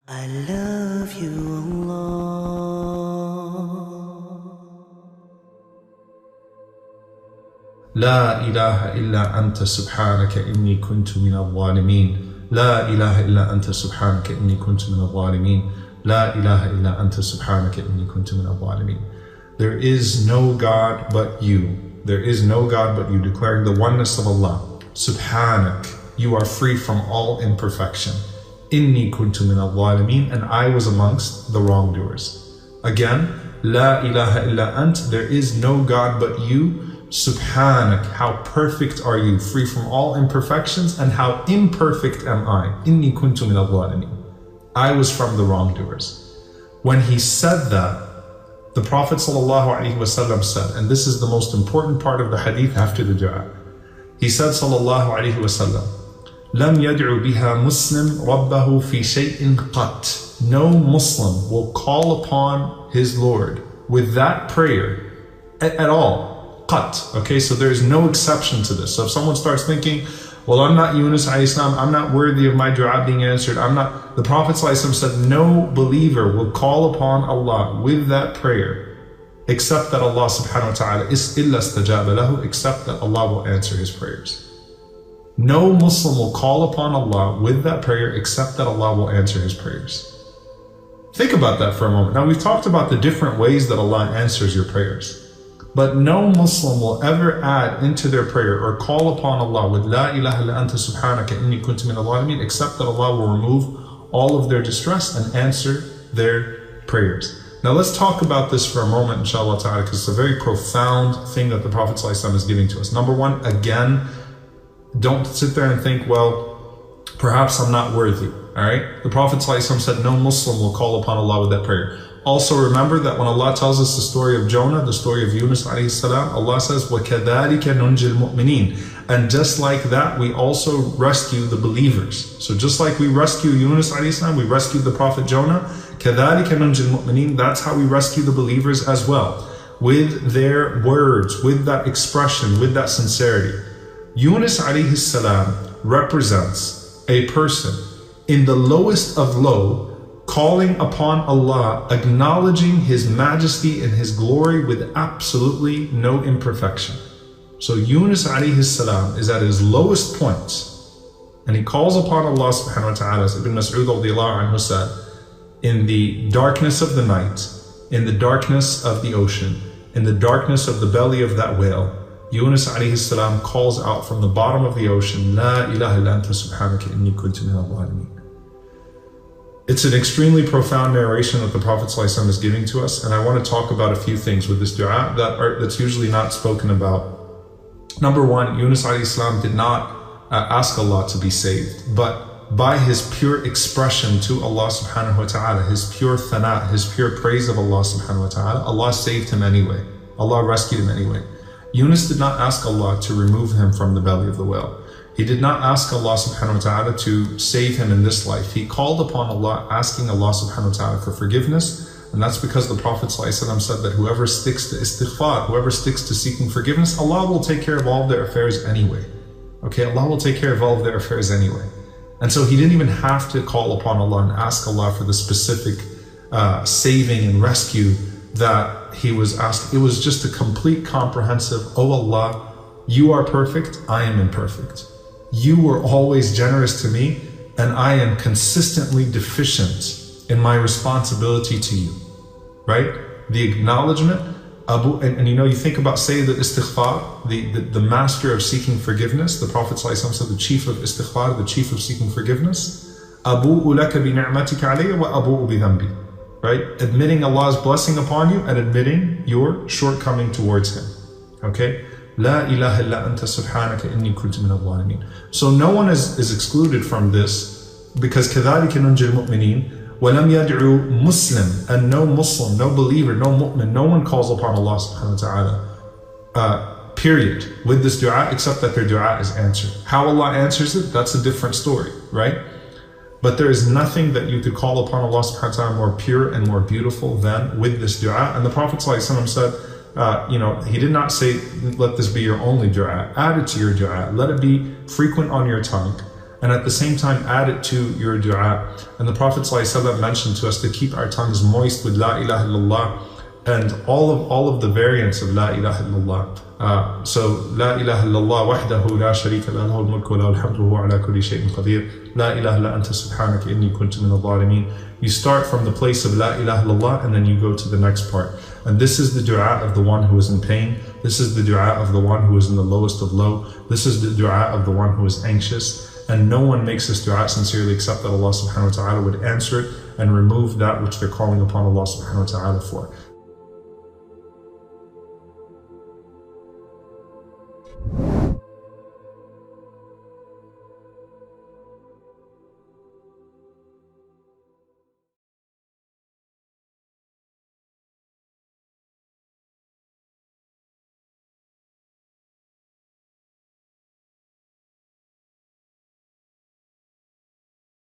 I love you, Allah. لا إله إلا أنت سبحانك إني كنت من الظالمين. لا إله إلا أنت سبحانك إني كنت من الظالمين. لا إله إلا أنت سبحانك إني كنت من الظالمين. There is no God but you. There is no God but you, declaring the oneness of Allah. Subhanak, you are free from all imperfection. Inni kuntu min al-zalimin, and I was amongst the wrongdoers. Again, La ilaha illa ant, there is no God but you. Subhanak, how perfect are you, free from all imperfections, and how imperfect am I. Inni kuntu min al-zalimin. I was from the wrongdoers. When he said that, the Prophet ﷺ said, and this is the most important part of the hadith after the dua. He said, sallallahu alayhi wa sallam, لم يدعو بها مسلم ربه في شيء قط. No Muslim will call upon his Lord with that prayer at all. Qat. Okay, so there's no exception to this. So if someone starts thinking, well, I'm not Yunus alayhi salam, I'm not worthy of my dua being answered, I'm not. The Prophet ﷺ said, no believer will call upon Allah with that prayer except that Allah subhanahu wa ta'ala is illa istajaba lahu, except that Allah will answer his prayers. No Muslim will call upon Allah with that prayer except that Allah will answer his prayers. Think about that for a moment. Now, we've talked about the different ways that Allah answers your prayers. But no Muslim will ever add into their prayer or call upon Allah with La ilaha illa anta subhanaka inni kuntu min al-zalimin, except that Allah will remove all of their distress and answer their prayers. Now let's talk about this for a moment, inshallah ta'ala, because it's a very profound thing that the Prophet ﷺ is giving to us. Number one, again, don't sit there and think, well, perhaps I'm not worthy. All right? The Prophet ﷺ said no Muslim will call upon Allah with that prayer. Also remember that when Allah tells us the story of Jonah, the story of Yunus alayhi salam, Allah says, وَكَذَلِكَ نُنْجِ الْمُؤْمِنِينَ. And just like that, we also rescue the believers. So just like we rescue Yunus alayhi salam, we rescued the Prophet Jonah, كَذَلِكَ نُنْجِ الْمُؤْمِنِينَ. That's how we rescue the believers as well. With their words, with that expression, with that sincerity. Yunus alayhi salam represents a person in the lowest of low, calling upon Allah, acknowledging His majesty and His glory with absolutely no imperfection. So Yunus alayhi salam is at his lowest point, and he calls upon Allah subhanahu wa ta'ala, as Ibn Mas'ud radiallahu anhu said, in the darkness of the night, in the darkness of the ocean, in the darkness of the belly of that whale, Yunus alayhi salam calls out from the bottom of the ocean, La ilaha illa anta subhanaka inni kuntu min al-zalimin. It's an extremely profound narration that the Prophet ﷺ is giving to us, and I want to talk about a few things with this dua that's usually not spoken about. Number one, Yunus alayhi salam did not ask Allah to be saved, but by his pure expression to Allah subhanahu wa ta'ala, his pure thana, his pure praise of Allah subhanahu wa ta'ala, Allah saved him anyway. Allah rescued him anyway. Yunus did not ask Allah to remove him from the belly of the whale. He did not ask Allah subhanahu wa ta'ala to save him in this life. He called upon Allah, asking Allah subhanahu wa ta'ala for forgiveness. And that's because the Prophet ﷺ said that whoever sticks to istighfar, whoever sticks to seeking forgiveness, Allah will take care of all of their affairs anyway. Okay, Allah will take care of all of their affairs anyway. And so he didn't even have to call upon Allah and ask Allah for the specific saving and rescue that he was asking. It was just a complete comprehensive, oh Allah, you are perfect, I am imperfect. You were always generous to me, and I am consistently deficient in my responsibility to you. Right? The acknowledgement, and you know, you think about Sayyid al-Istighfar, the master of seeking forgiveness. The Prophet ﷺ said, the chief of istighfar, the chief of seeking forgiveness. Abu'u laka bi ni'matika alayya wa abu'u bi dhanbi. Right? Admitting Allah's blessing upon you and admitting your shortcoming towards Him. Okay? La ilaha illa anta subhanaka inni kuntu min al-zalimin. So no one is excluded from this, because كَذَلِكَ نُنْجِ الْمُؤْمِنِينَ وَلَمْ يَدْعُوا Muslim, and no Muslim, no believer, no mu'min, no one calls upon Allah subhanahu wa ta'ala, period, with this dua, except that their dua is answered. How Allah answers it, that's a different story, right? But there is nothing that you could call upon Allah subhanahu wa ta'ala more pure and more beautiful than with this dua. And the Prophet ﷺ said, he did not say, let this be your only dua. Add it to your dua. Let it be frequent on your tongue. and at the same time add it to your dua. And the Prophet ﷺ mentioned to us to keep our tongues moist with La ilaha illallah and all of the variants of La ilaha illallah. So La ilaha illallah wahdahu la sharika la lahu al-mulku wa lahu al-hamdu wa huwa ala kulli shay'in qadir. La ilaha illa anta subhanaka inni kuntu min al-zalimin. You start from the place of La ilaha illallah and then you go to the next part. And this is the dua of the one who is in pain. This is the dua of the one who is in the lowest of low. This is the dua of the one who is anxious. And no one makes this dua sincerely except that Allah subhanahu wa ta'ala would answer it and remove that which they're calling upon Allah subhanahu wa ta'ala for.